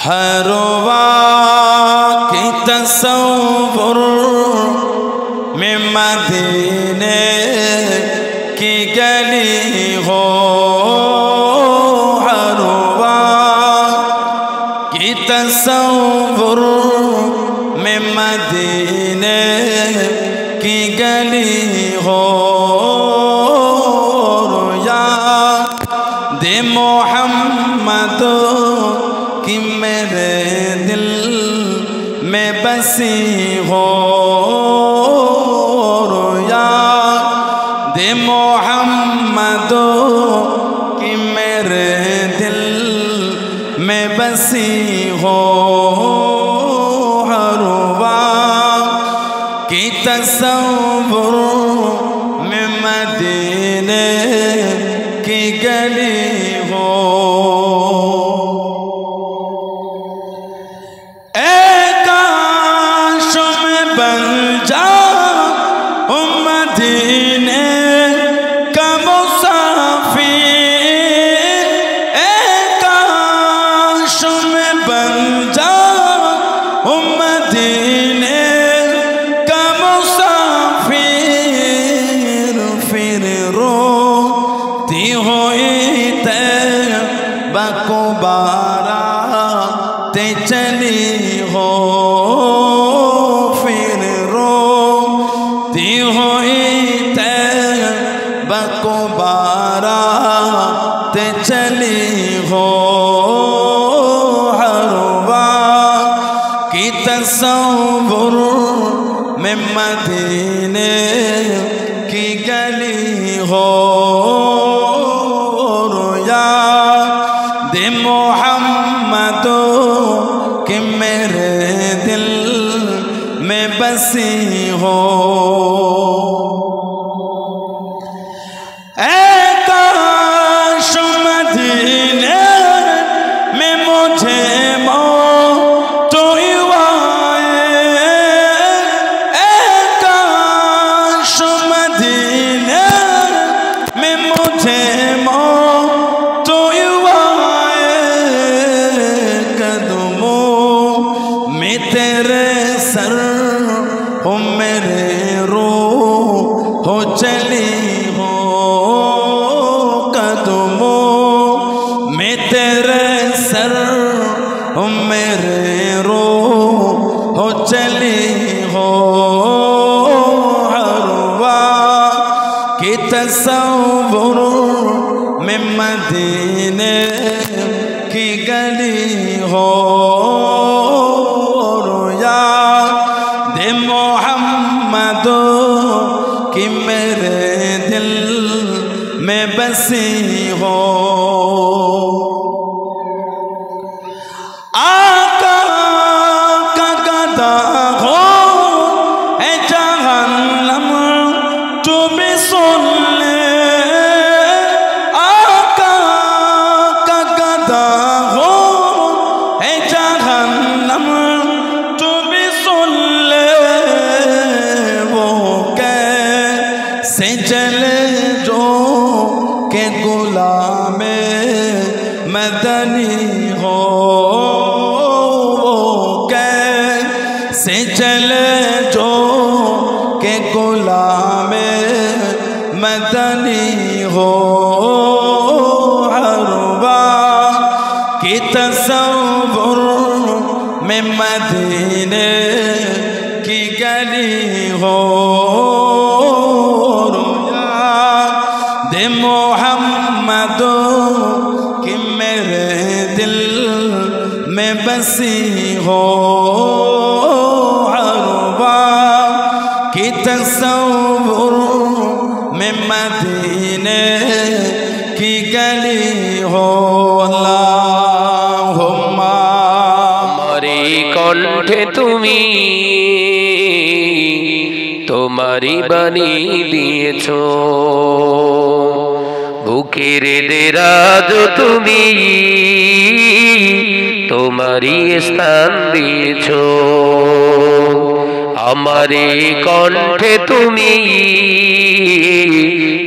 हर वक्त तसव्वुर में मदीने की गली हो, हर वक्त तसव्वुर में मदीने की गली हो, याद मोहम्मद कि मेरे दिल में बसी हो, याद मोहम्मद कि मेरे दिल में बसी हो, हर वक्त की तसव्वुर में मदीने की गली हो। चली हो फिर रोती हो तैबा को बारात चली हो, हर वक्त की तसव्वुर में मदीने की गली हो, याद मोहम्मद कि मेरे दिल में बसी हो। काश मदीने में मुझे मौत आए, काश मदीने में मुझे मौत आए, कदमों में तेरे सर हो मेरे रूह हो चली हो, कदमों में तेरे सर हो मेरे रूह हो चली हो, हर वक्त की तसव्वुर में मदीने की गली हो, याद मोहम्मद कि मेरे दिल में बसी हो। आका का गदा हो है जहन्नम तू भी सुन ले, आका का गदा हो है जहन्नम तू भी सुन ले, वो कैसे जले जो के गुलामे मदनी हो, वो कैसे जले जो के गुलामे मदनी हो, हर वक्त की तसव्वुर में मदीने की गली हो, याद मोहम्मद कि मेरे दिल में बसी हो, हर वक्त की तसव्वुर में मदीने की गली हो। अल्लाहुम्मा हमारे कण्ठे तुमी तुम्हारी बनी दिएछो, बुकेर देराज तुमी तुम्हारी स्थान दिएछो, हमारे कण्ठे तुमी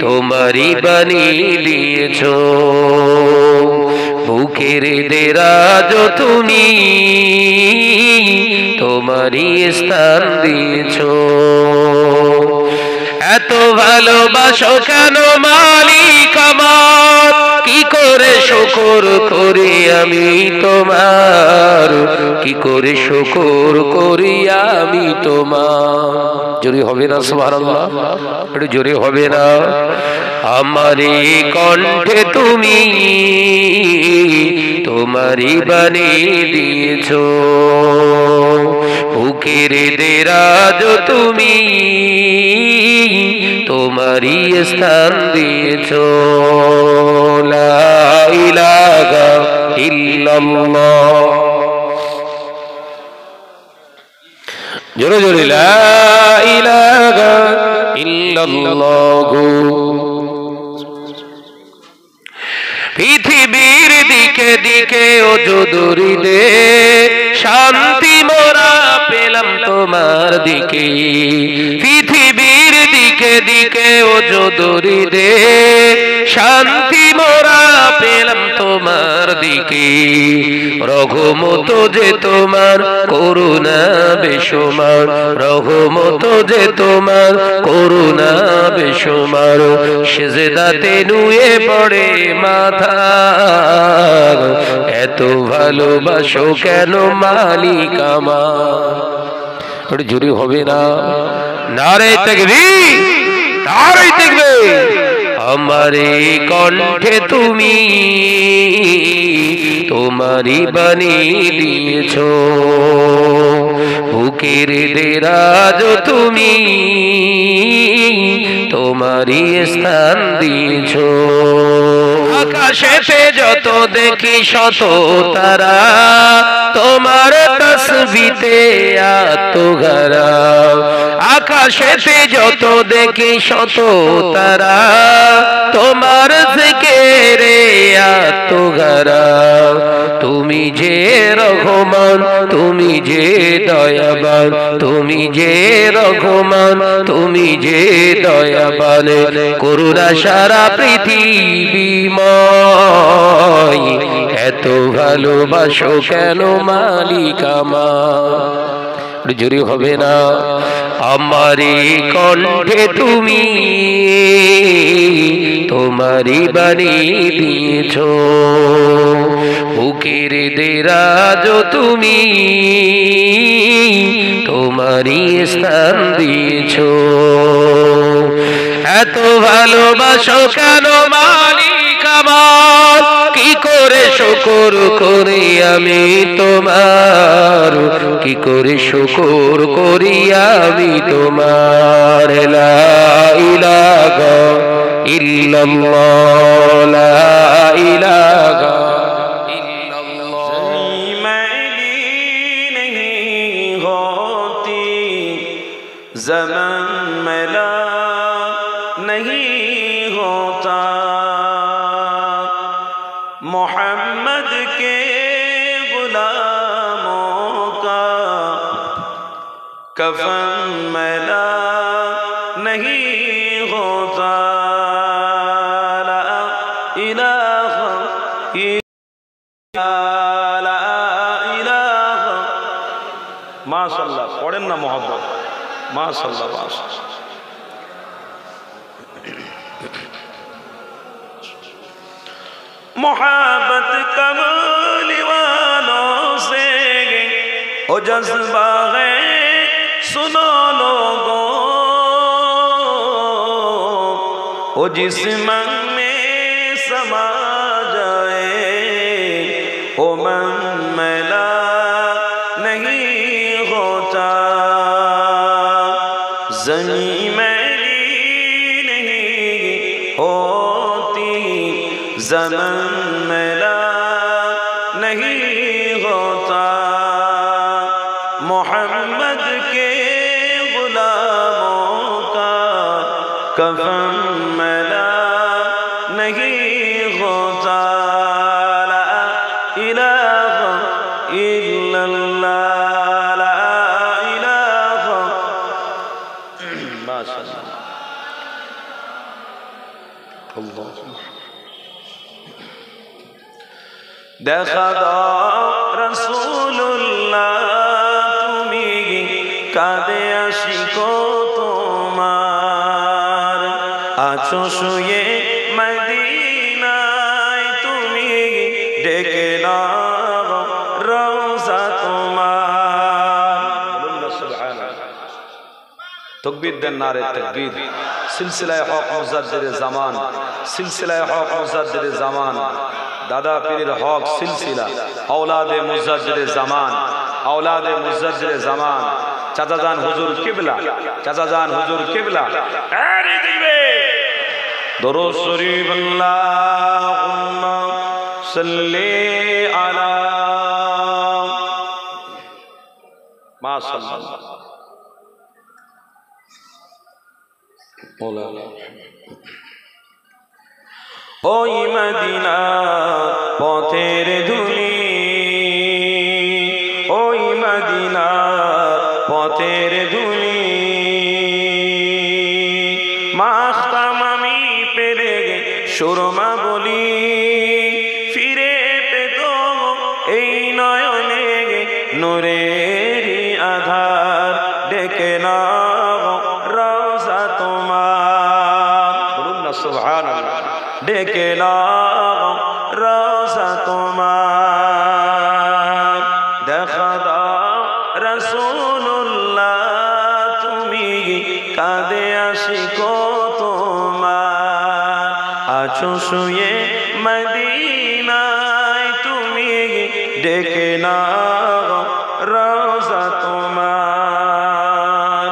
तुम्हारी बनी दिएछो, বুকের দেরাজ তুমি তোমারই স্থান দিয়েছো। এত ভালোবাসো কেন মালিক আমার, কি করে শুকর করি আমি তোমার, কি করে শুকর করি আমি তোমার। জোরে হবে না সুবহানাল্লাহ, একটু জোরে হবে না। আমারে কণ্ঠে তুমি তোমারই বানিয়ে দিয়েছো, বুকের দেরাজ তুমি তোমারই স্থান দিয়েছো। লা ইলাহা ইল্লাল্লাহ, জোরে জোরে লা ইলাহা ইল্লাল্লাহ। পৃথিবীর দিকে দিকে ও যদুরি দে, শান্তি মোরা পেলাম তোমার দিকে। পৃথিবীর দিকে দিকে ও যদুরি দে, শান্তি মোরা পেলাম তোমার দিকে। রহমত যে তোমার, করুণা বেশুমার, রহমত যে তোমার, করুণা বেশুমার। সিজদাতে নুয়ে পড়ে মাথা, এত ভালোবাসো কেন মালিক আমার। জোরে হবে না, নারে তাকবীর, নারে তাকবীর। আমারে কণ্ঠে তুমি তোমারই বানিয়ে দিয়েছো, বুকের দেরাজ তুমি তোমারই স্থান দিয়েছো। আকাশেতে যত দেখি শত তারা, তোমার তসবিতে আত্মঘরা। আকাশেতে যত দেখি শত তারা, তোমার জিকিরে আত্মঘরা। তুমি যে রহমান, তুমি যে দয়াবান, তুমি যে রহমান, তুমি যে দয়াবান। করুণা সারা পৃথিবীময়, এত ভালোবাসো কেন মালিক আমার। জোরে হবে না। আমারে কণ্ঠে তুমি তোমারই বানিয়ে দিয়েছো, বুকের দেরাজ তুমি তোমারই স্থান দিয়েছো। এত ভালোবাসো কেন মালিক আমার, কি করে শুকর করি আমি তোমার, কি করে শুকর করি আমি তোমার। লা ইলাহা ইল্লাল্লাহ, লা ইলাহা ইল্লাল্লাহ। मैली नहीं होती ज़मन मैला नहीं होता, मोहम्मद के गुलामों का कफन मैला नहीं होता। ला इलाहा माशाल्लाह पढ़ें ना मोहब्बत, माशाल्लाह माशाल्लाह। मोहब्बत कमाल वालों से ओ जज्बा है सुनो लोगों, ओ जिस मन में समा जाए ओ मन मैला नहीं होता। ज़मीं मैली नहीं होती ज़मन मैला नहीं होता, मोहम्मद के गुलामों का कफन मैला नहीं होता। ला इलाहा इल्लल्लाह, ला इलाहा माशाअल्लाह। अल्लाह দেখা দাও রাসূলুল্লাহ তুমি কাঁদে আশিকো তোমার আছো শুয়ে মদিনায় তুমি ডেকে নাও রওজা তোমার বলুন না সুবহানাল্লাহ তকবীর দেন নারে তাকবীর সিলসিলায়ে হক মুজাদ্দিদে জামান সিলসিলায়ে হক মুজাদ্দিদে জামান দাদা পীরের হক সিলসিলা औलादे মুজাদ্দিদে জামান औलादे মুজাদ্দিদে জামান চাচা জান হুজুর কিবলা চাচা জান হুজুর কিবলা আরে দেখবে দরুদ শরীফ আল্লাহুম্মা সাল্লি আলা মাশাআল্লাহ مولانا ওই মদিনা পথের ধুলি ওই মদিনা পথের ধুলি মাখতাম আমি পেলে সুরমা বলি ফিরে পেত এই নয়নে নূরের আধার ডেকে না সুবহানাল্লাহ ডেকে নাও রওজা তোমার দেখা দাও রাসূলুল্লাহ তুমি কাঁদে আশিকো তোমার আছো শুয়ে মদিনায় তুমি ডেকে নাও রওজা তোমার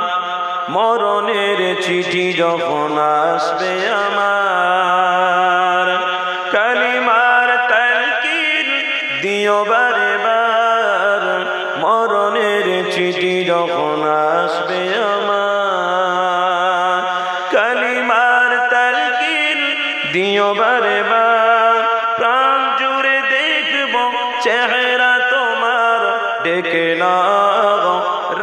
মরণের চিঠি যখন আসবে আমার কালিমার তালকিন দিও বারে বার মরণের চিঠি যখন আসবে আমার কালিমার তালকিন দিও বারে বার প্রাণ জুড়ে দেখব চেহারা তোমার ডেকে নাও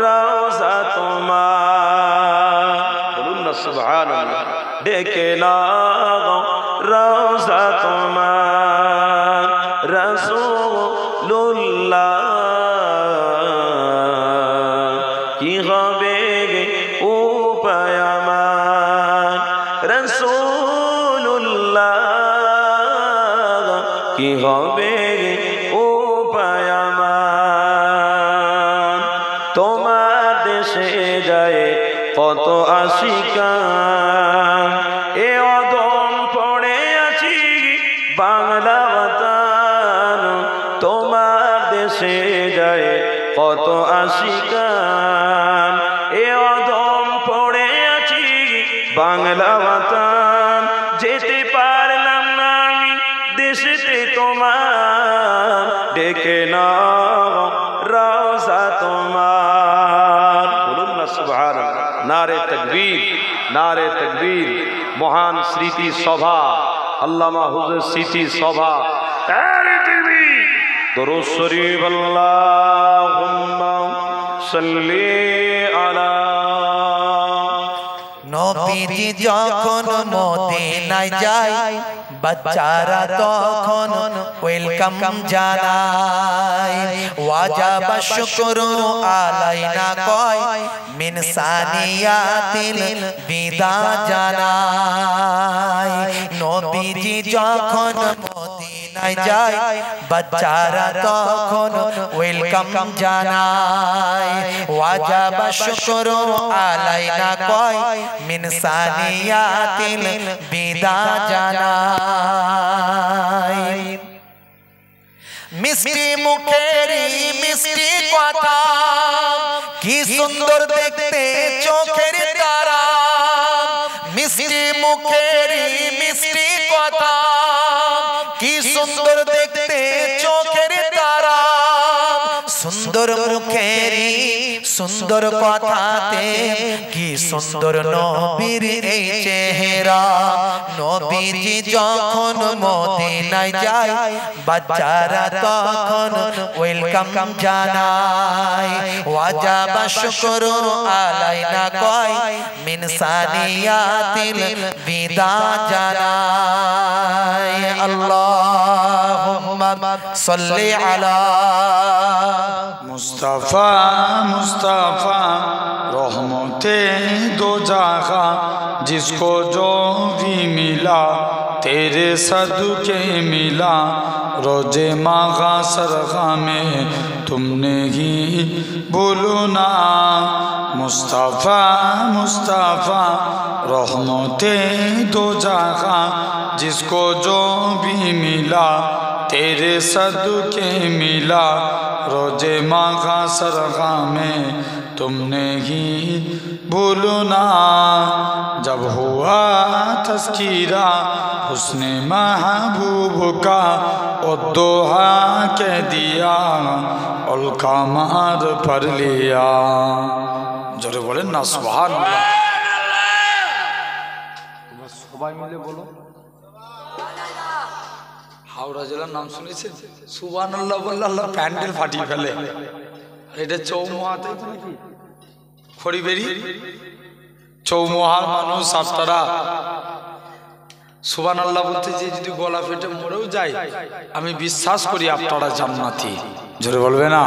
রওজা তোমার বলুন না সুবহানাল্লাহ ডেকে নাও রওজা তোমার রাসূলুল্লাহ কি হবে উপায় আমার রাসূলুল্লাহ কি হবে উপায় আমার তোমার দেশে যায় কত আশিকান এ অদম পড়ে আছি বাংলা বাতান তোমার দেশে যায় কত আশিকান এ অদম পড়ে আছি বাংলা বাতান যেতে পারলাম না আমি দেশেতে তোমার ডেকে নাও রওজা তোমার বলুন না সুবহানাল্লাহ নারে তাকবীর মহান স্মৃতি সভা আল্লামা হুজুর স্মৃতি সভা নারে তাকবীর দরুদ শরীফ আল্লাহুম্মা সাল্লি আলা নবীজি যখন মদিনায় যায় বাচ্চারা তখন ওয়েলকাম জানায় ওয়াজাব শুকরু আলাইনা কয় মিন সানিয়াতিল বিদা জানায় নবীজি যখন মদিনায় যায় বাচ্চারা তখন ওয়েলকাম জানায় ওয়াজাব শুকরু আলাইনা কয় মিন সানিয়াতিল বিদা জানায় মিষ্টি মুখেরি মিষ্টি কথা কি সুন্দর দেখতে চোখের তারা মিষ্টি মুখেরি মিষ্টি কথা কি সুন্দর দেখতে চোখের তারা সুন্দর মুখেরি সুন্দর কথাতে কি সুন্দর নবীর এই চেহারা নবীজি যখন মদিনায় যায় বাচ্চারা তখন ওয়েলকাম জানায় ওয়াজাব শুকরু আলাইনা কয় মিন সানিয়াতিল বিদা জানায় अल्लाहुम्मा सल्ली अला मुस्तफ़ा मुस्तफ़ा रहमते दो जहां जिसको जो भी मिला तेरे सदके मिला रोजे मागा सरगा में तुमने ही भूलो ना मुस्तफ़ा मुस्तफ़ा रहमते दो जहां जिसको जो भी मिला तेरे सदके मिला रोजे मागा सरगा में तुमने ही भूलो ना जब हुआ तज़किरा हुस्ने महबूब का और दोहा कह दिया और कमार पर लिया जोरे बोले ना सुभान अल्लाह সবাই মিলে বলো হাওড়া জেলার নাম শুনেছেন সুবহানাল্লাহ বললে আল্লাহ প্যান্ডেল ফাটিয়ে ফেলে এটা চৌমুহাতে নাকি খড়িবেরি চৌমুহার মানুষ আপনারা সুবহানাল্লাহ বলতে যে যদি গলা ফেটে মরেও যায় আমি বিশ্বাস করি আপনারা জান্নাতি জোরে বলবে না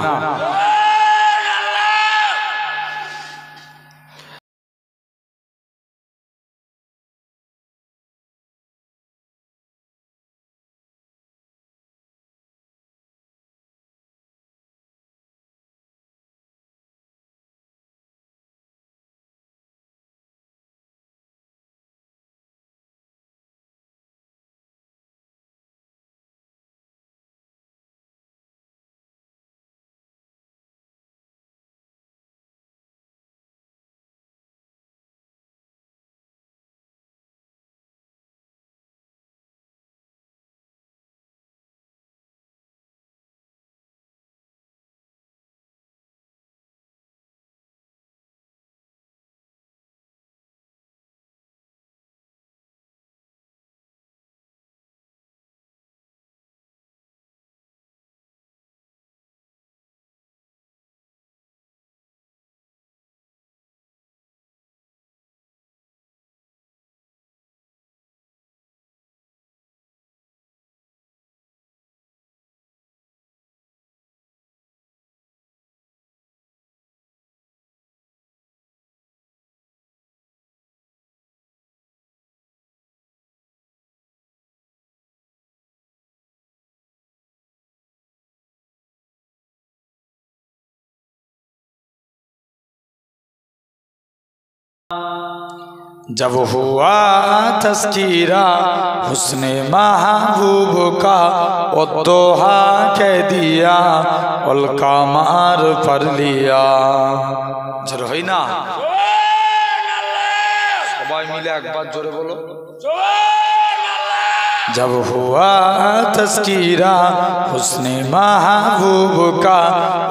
जब हुआ तज़किरा हुस्ने महबूब का और दोहा कह दिया और कमार पर लिया जरा है ना সবাই মিলে একবার জোরে বলো जब हुआ तज़किरा हुस्ने महबूब का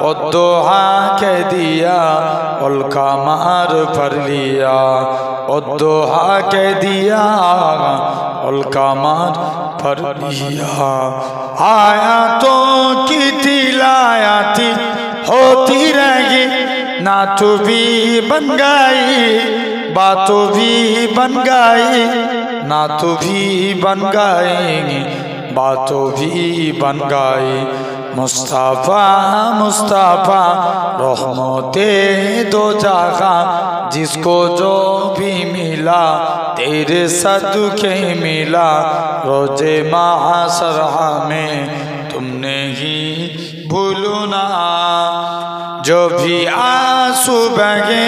और दोहा कह दिया और कमार पर लिया और दोहा कह दिया और कमार पर लिया आया तो की तिलायाती होती रही ना तो भी बन गई बातों भी बन गई ना तो भी बन गएंगे बातों भी बन गई मुस्तफ़ा मुस्तफ़ा रहमते दो जहां जिसको जो भी मिला तेरे सदके मिला रोजे महाशर में तुमने ही भूलो ना जो भी आंसू बहे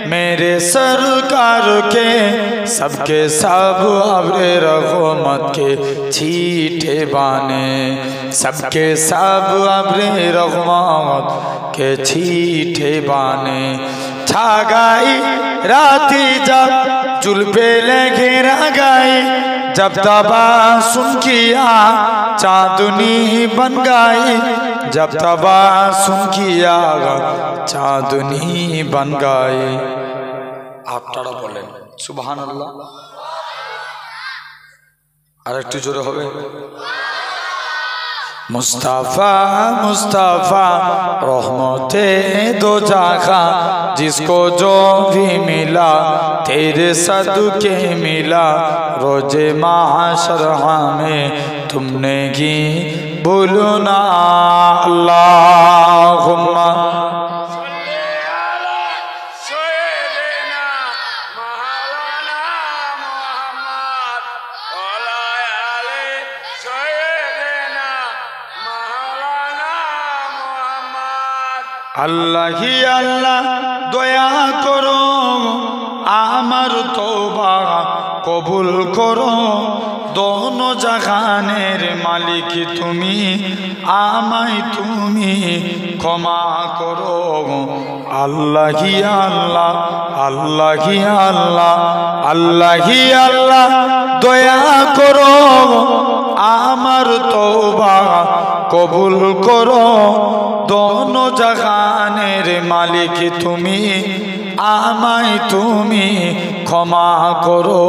मेरे सरकार के सबके सब अब्रे रहमत के छीटे बाने सबके सब अब्रे रहमत के छीटे बाने छा गई राती जब जुल्फे ले घेरा गई जब तबा सुन किया चांदनी बन गई जब तबा सुन किया चांदनी बन गई আপনারা বলেন সুবহানাল্লাহ আরেকটু জোরে হবে मुस्तफ़ा मुस्तफ़ा रहमते दो जहां जिसको जो भी मिला तेरे सदके मिला रोजे महाशर में तुमने की भूलना अल्लाहुम्मा अल्लाह ही अल्लाह दया करो आमार तौबा कबूल करो दोनों जहानेर मालिक तुमी आमाय तुमी क्षमा करो अल्लाह ही अल्लाह अल्लाह ही अल्लाह अल्लाह ही अल्लाह दया करो आमार तौबा कबूल करो दोनों जहानेर मालिक तुमी आमाय तुमी क्षमा करो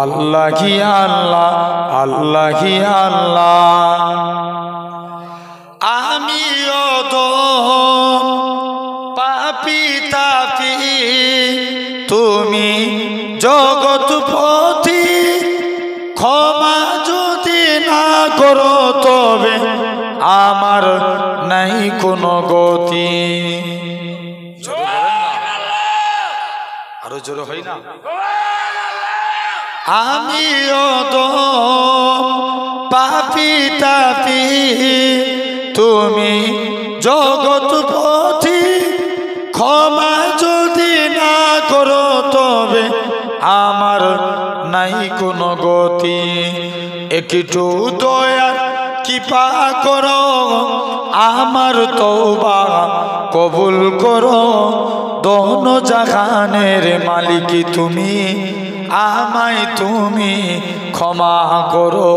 अल्लाह ही अल्लाह अल्लाह ही अल्लाह आमियो तो पापी तापी तुमी जगत पति क्षमा যদি না করো তবে আমার নাই কোনো গতি আরো জোরে হয় না আমিও তো পাপী তাপী তুমি জগৎপতি ক্ষমা যদি না করো তবে আমার নাই কোনো গতি একটু দয়া কৃপা করো আমার তওবা কবুল করো দোনো জাহানের মালিক তুমি আমায় তুমি ক্ষমা করো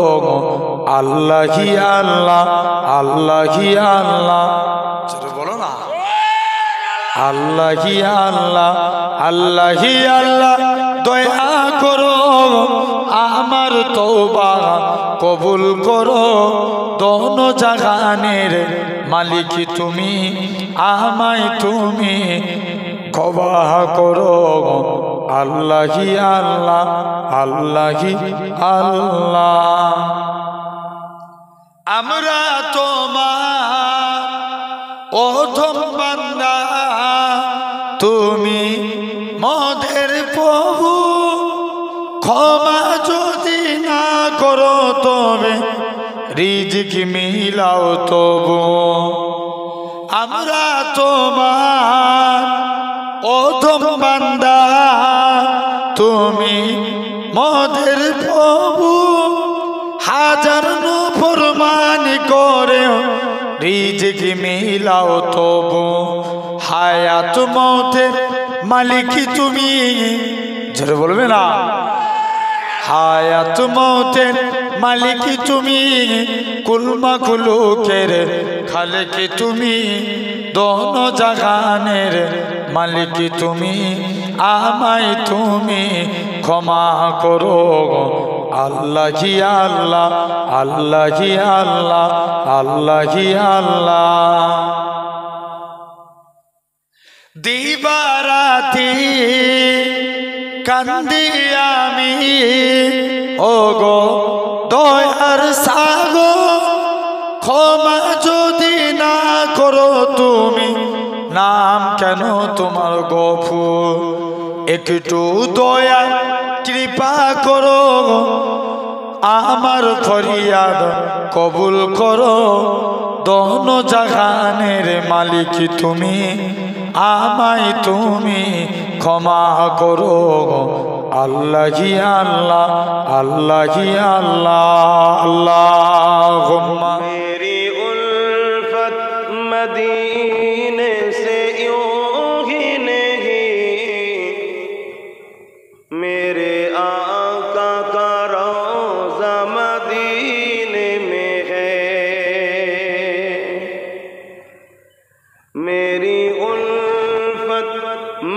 আল্লাহ হি আল্লাহ আল্লাহ হি আল্লাহ চলো বলো না আল্লাহ হি আল্লাহ আল্লাহ হি আল্লাহ দয়া করো আমার তওবা কবুল করো দোনো জাহানের মালিক তুমি আমায় তুমি ক্ষমা করো আল্লাহ হি আল্লাহ আল্লাহ হি আল্লাহ আমরা তোমার অধম বান্দা তুমি মোদের প্রভু ক্ষমা যদি না করো তবে রিজিক মিলাও তবু আমরা তোমার অধম বান্দা তুমি মোদের প্রভু হাজার নফরমানি করে রিজিক মিলাও তবু হায়াত মৌতের মালিক তুমি জোরে বলবে না হায়াত মৌতের মালিক তুমি কুল মাখলুকের খালিক তুমি দোনো জাহানের মালিক তুমি আমায় তুমি ক্ষমা করো আল্লাহ হি আল্লাহ আল্লাহ হি আল্লাহ আল্লাহ হি আল্লাহ দিবারাতি কান্দি আমি ওগো দয়ার সাগর ক্ষমা যদি না করো তুমি নাম কেন তোমার গফুর একটু দয়া কৃপা করো আমার ফরিয়াদ কবুল করো দোনো জাহানের মালিক তুমি আমায় তুমি ক্ষমা করো আল্লাহ হি আল্লাহ আল্লাহ হি আল্লাহ আল্লাহুম্মা मेरी उल्फत मदीने से यूं ही नहीं मेरे आका का रोज़ा मदीने में है मेरी उल्फत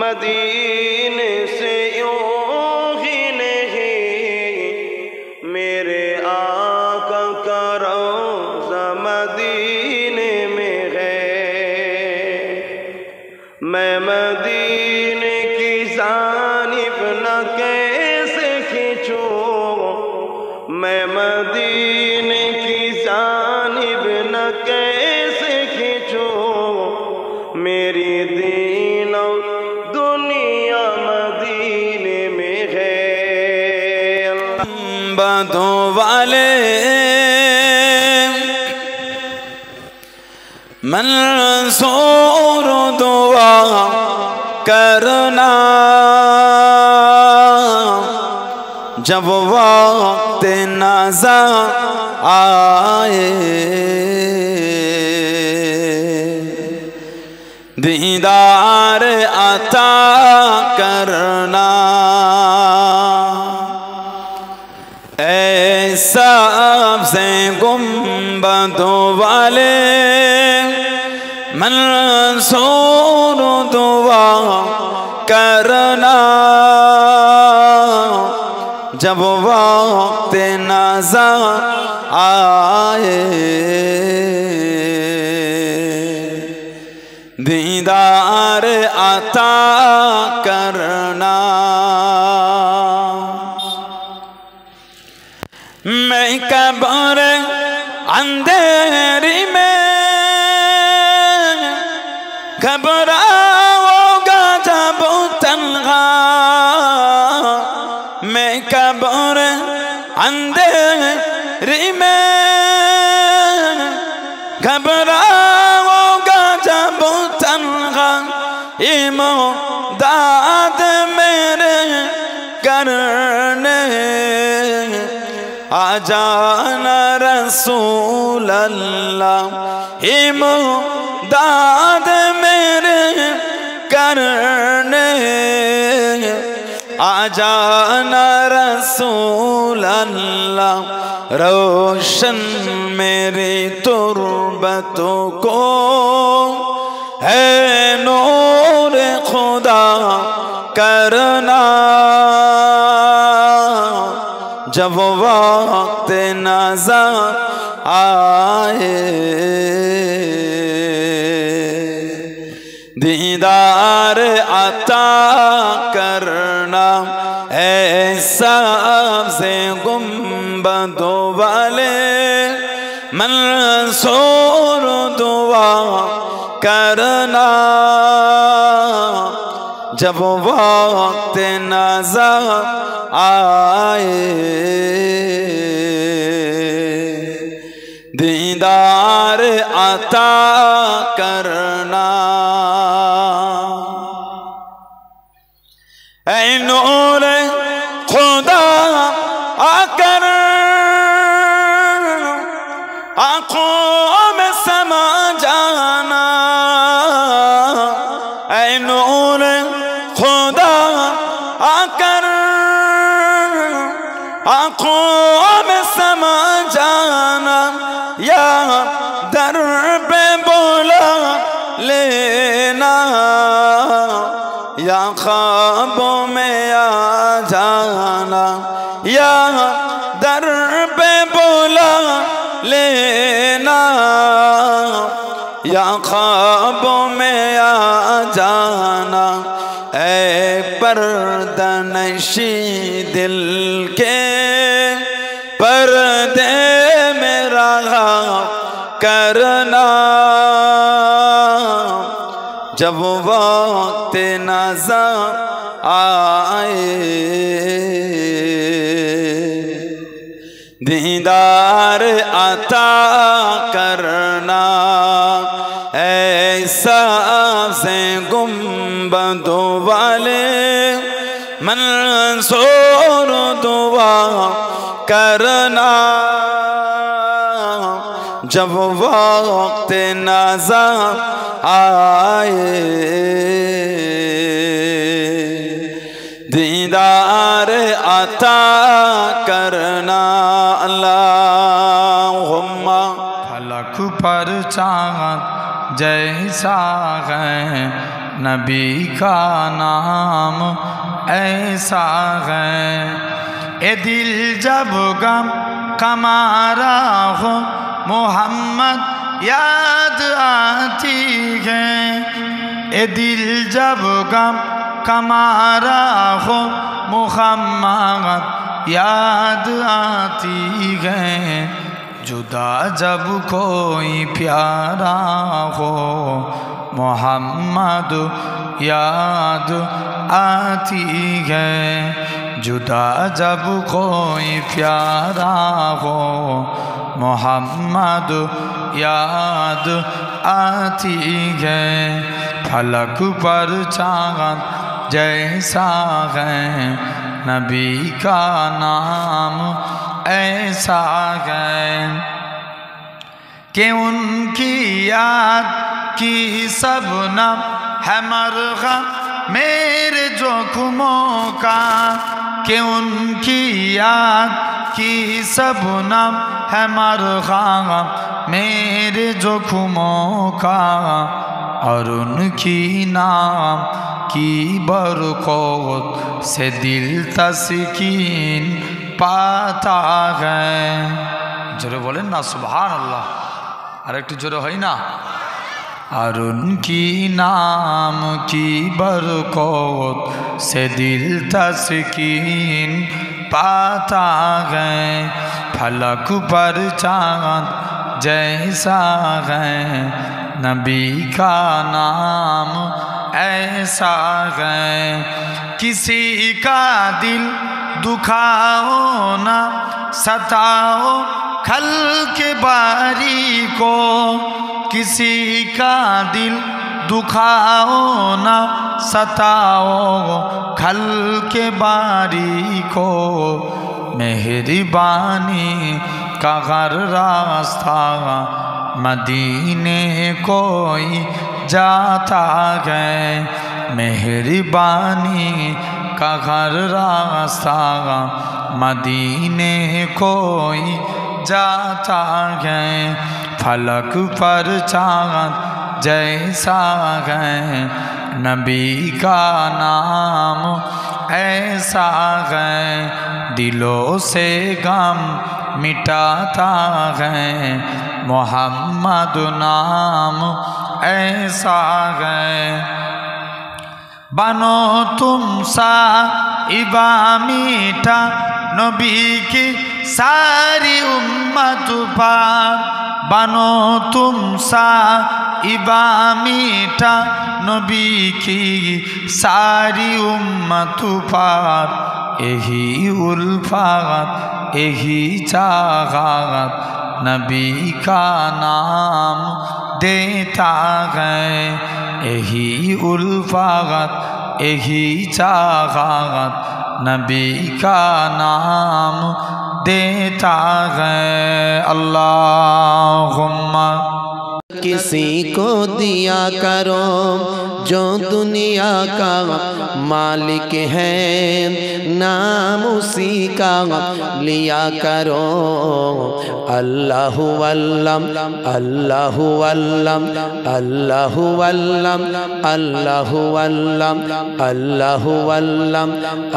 मदीने से यूं ही नहीं मेरे आका का रोज़ा मदीने में है मैं मदीने की जानिब न कैसे खींचूं मैं मदीने मेरी दीन और दुनिया मदीने में है। बदों वाले मंसूर दुआ करना जब वक्त नज़ा आए, दीदार अता करना। ऐसा से गुंबदों वाले मंसूर दुआ करना जब वक्त नज़र आए, दीदार अता करना। मैं कब्र अंधेरी में घबराऊंगा जब तन्हा, मैं कब्र अंधेरी में घबराऊंगा जब तन्हा, इमदाद मेरे करने आ जाना रसूल अल्लाह, इमदाद मेरे करने आ जाना रसूल अल्लाह। रोशन मेरी तुर्बतों को है नूर खुदा करना जब वक्त नज़र आए, दीदार अता करना। ऐसा से गुंबदों वाले मंसूर दुआ करना जब वक्त नज़र आए, दीदार अता करना। ऐ नूर खुदा आकर आँखों में समा जाना, ऐ नूर खुदा आकर आँखों में समा जाना, या दर पे बुला लेना, या ख्वाबों में आ जाना, या दर पे बुला लेना, या ख्वाबों में आ जाना। ऐ पर्दनशी दिल के पर्दे में रहा करना जब वक्त नज़र आए, दीदार अता करना। ऐसा से गुंबदों वाले मंसूर दुआ करना जब वक्त नज़र आए, दीदार अता करना। अल्लाहुम्मा फलक पर चाँद जैसा है नबी का नाम ऐसा है, ए दिल जब गम कमारा हो मोहम्मद याद आती है, ए दिल जब गम कमारा हो मोहम्मद याद आती है, जुदा जब कोई प्यारा हो मोहम्मद याद आती है। जुदा जब कोई प्यारा हो मोहम्मद याद आती है। फलक पर चाँद जैसा है नबी का नाम ऐसा है कि उनकी याद की सबनम है मरग़म मेरे जोखमों का। कि उनकी याद की सबनम है मरग़म मेरे जोखमों का। और उनकी नाम की बरकत से दिल तस्कीन पाता है। जोरे बोलें ना सुभान अल्लाह। और एक जोरे है ना। और उनकी नाम की बरकत से दिल तस्कीन पाता है। फलक पर चाँद जैसा है नबी का नाम ऐसा है। किसी का दिल दुखाओ ना सताओ खल के बारी को। किसी का दिल दुखाओ ना सताओ खल के बारी को। मेहरबानी का घर रास्ता मदीने कोई जाता है। मेहरबानी का घर रास्ता मदीने कोई जाता है। फलक पर चाँद जैसा है नबी का नाम ऐसा है। दिलों से गम मिटाता है मोहम्मद नाम ऐसा है। बनो तुम साहिबा मीठा नबी की सारी उम्मत पार। बनो तुम साहिबा मीठा नबी की सारी उम्मत पार। यही उल्फत यही चाहत नबी का नाम देता है। यही उल्फत यही चाहत नबी का नाम देता है। अल्लाहुम्मा किसी को दिया करो जो दुनिया का मालिक है, नाम उसी का लिया करो। अल्लाहु अल्लम अल्लाहु अल्लम अल्लाहु अल्लम अल्लाहु अल्लम अल्लाहु अल्लम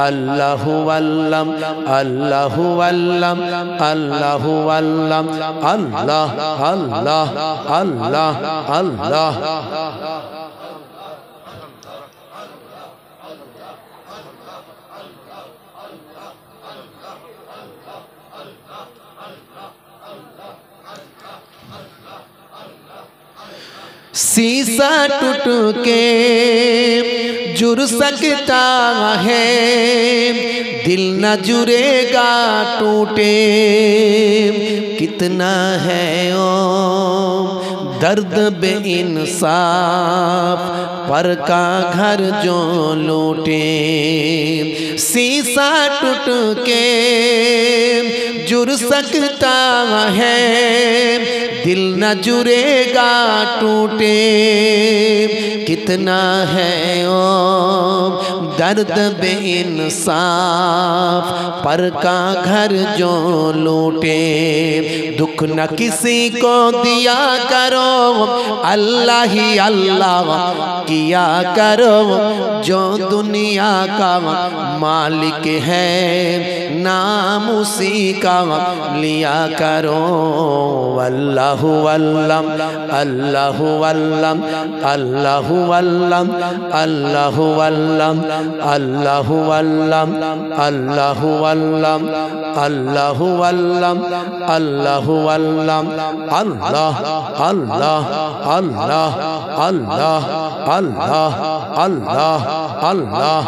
अल्लाहु अल्लम अल्लाहु अल्लम अल्लाहु अल्लम अल्लाह अल्लाह अल्लाह अल्लाह। शीशा टूट के जुड़ सकता है, दिल न जुड़ेगा टूटे। कितना है ओ दर्द बे इंसाफ पर का घर जो लूटे। शीशा टूट के जुड़ सकता है, दिल न जुड़ेगा टूटे। कितना है ओ दर्द बे इंसाफ पर का घर जो लूटे। दुख न किसी को दिया करो, अल्लाह ही अल्लाह किया करो। जो दुनिया का मालिक है, नाम उसी का लिया करो। अल्लाहु अल्लम अल्लाहु अल्लम अल्लाहु अल्लम अल्लाहु अल्लम अल्लाहु अल्लम अल्लाहु अल्लम अल्लाहु अल्लम अल्लाहु अल्लाह अल्लाह अल्लाह अल्लाह अल्लाह अल्लाह अल्लाह अल्लाह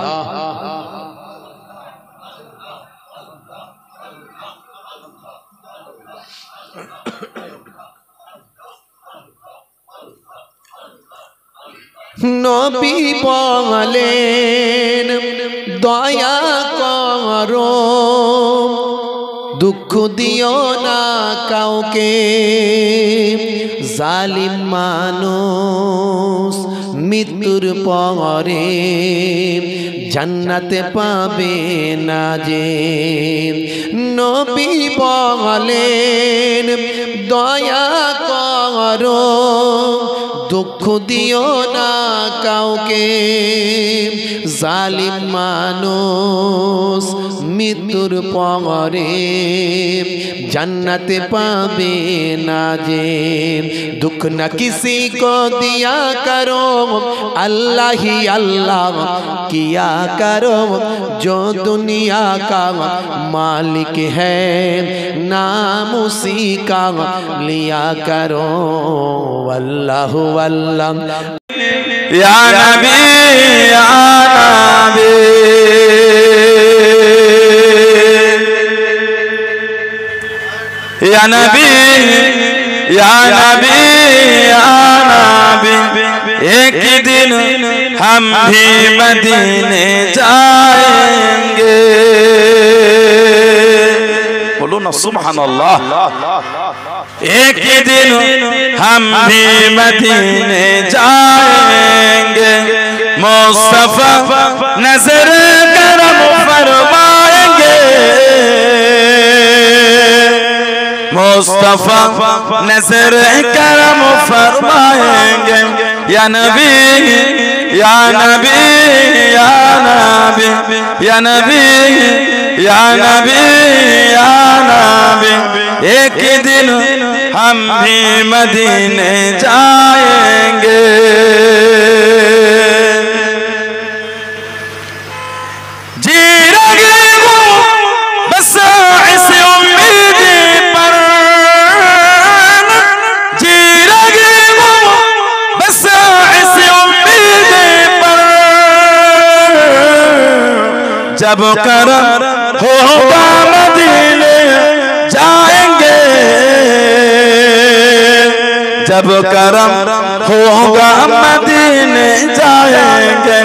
নবী বলেন দয়া করো দুঃখ দিও না কাউকে জালিম মানুষ মৃত্যুর পরে জান্নাতে পাবে না যে নবী বলেন দয়া করো দুঃখ দিও না কাউকে জালিম মানুষ মৃত্যুর পরে জান্নাতে পাবে না যে दुख न किसी को दिया करो अल्लाह ही अल्लाह किया करो जो दुनिया का मालिक है नाम उसी का लिया करो अल्लाह अल्लाह या नबी या नबी या नबी या नबी या नबी एक दिन हम भी मदीने जाएंगे बोलो ना सुभान अल्लाह एक दिन हम भी मदीने जाएंगे मुस्तफा नजर करम फरमाएंगे मुस्तफा नजर करम फरमाएंगे या नबी या नबी या नबी या नबी या नबी या नबी एक दिन हम भी मदीने जाएंगे जी रहे हो बस ऐसे उम्मीद पर जी रहे हो बस ऐसे उम्मीद पर जब करम होगा मदीने जाएंगे जब करम होगा मदीने जाएंगे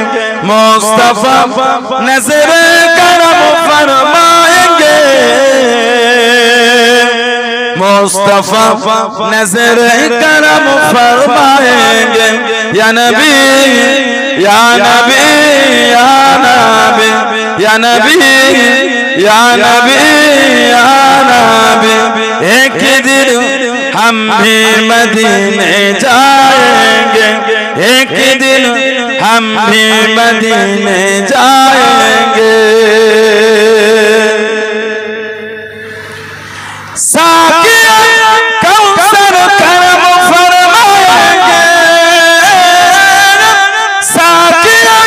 मुस्तफा नजर करम फरमाएंगे मुस्तफा नजर करम फरमाएंगे या नबी या नबी या नबी या नबी या नबी या नबी एक दिन हम भी मदीने जाएंगे एक दिन हम भी मदीने जाएंगे साकिया कौसर करम फरमाएंगे साकिया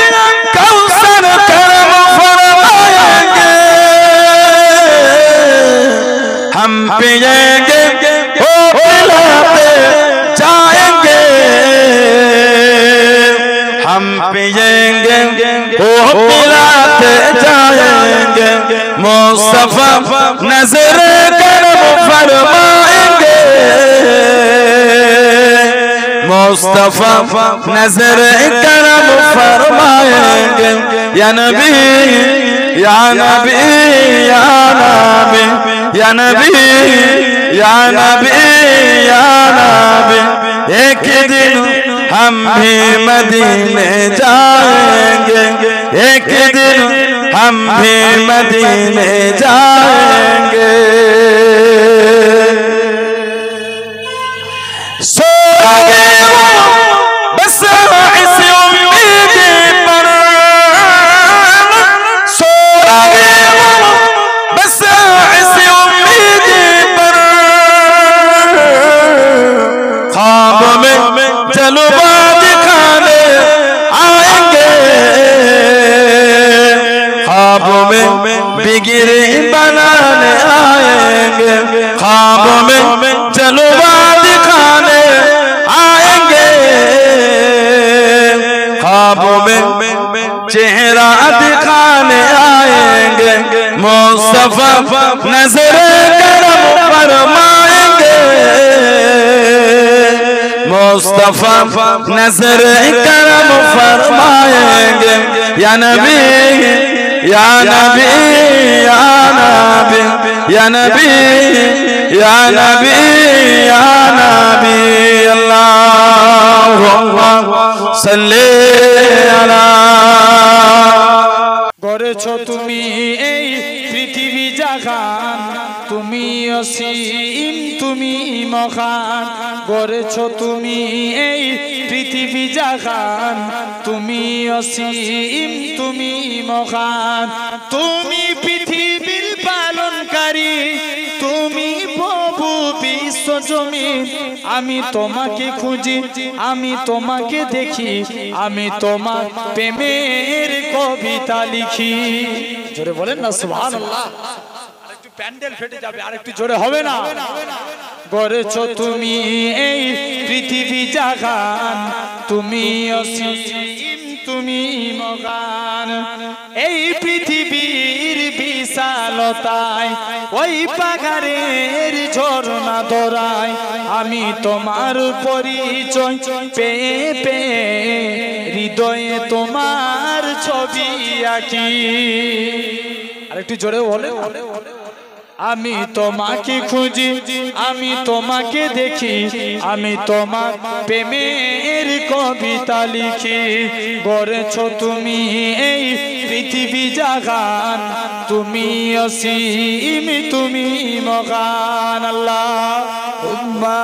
कौसर करम फरमाएंगे हम पिएंगे ओ पिलाते जाएंगे हम पिएंगे ओ पिलाते जाएंगे मुस्तफा नजर करम फरमाएंगे मुस्तफा नजर करम फरमाएंगे या नबी या नबी या नबी या नबी या नबी या नबी एक दिन हम भी मदीने जाएंगे एक दिन हम भी मदीने जाएंगे सो गए वो बस इस उम्मीद पर सो गए वो बस इस उम्मीद पर ख्वाब में जलवा दिखाने आएंगे ख्वाब में बिगड़ी बनाने आएंगे ख्वाब में चेहरा दिखाने आएंगे मुस्तफा नजर करम फरमाएंगे मुस्तफा नजर करम फरमाएंगे या नबी या नबी या नबी या नबी या नबी या नबी अल्लाहुम्मा सल्ली अला করেছো তুমি এই পৃথিবী জাহান তুমি অসীম তুমি মহান করেছো তুমি এই পৃথিবী জাহান তুমি অসীম তুমি মহান তুমি পৃথিবীর পালনকারী তুমি প্রভু বিশ্বজমিন আমি তোমাকে খুঁজি আমি তোমাকে দেখি আমি তোমার প্রেমের কবিতা লিখি জোরে বলেন না সুবহানাল্লাহ আরেকটু প্যান্ডেল ফেটে যাবে আরেকটু জোরে হবে না গড়েছো তুমি এই পৃথিবী জাহান তুমি অসীম তুমি মহান এই পৃথিবীর বিশালতায় ওই পাহাড়ের ঝর্ণা ধরায় আমি তোমার পরিচয় পেয়ে পেয়ে হৃদয়ে তোমার ছবি আঁকি আরেকটু জোরে বলে আমি তোমাকে খুঁজি আমি তোমাকে দেখি আমি তোমার প্রেমের কবিতা লিখি গড়েছো তুমি এই পৃথিবী জাহান তুমি অসীম তুমি মহান আল্লাহুম্মা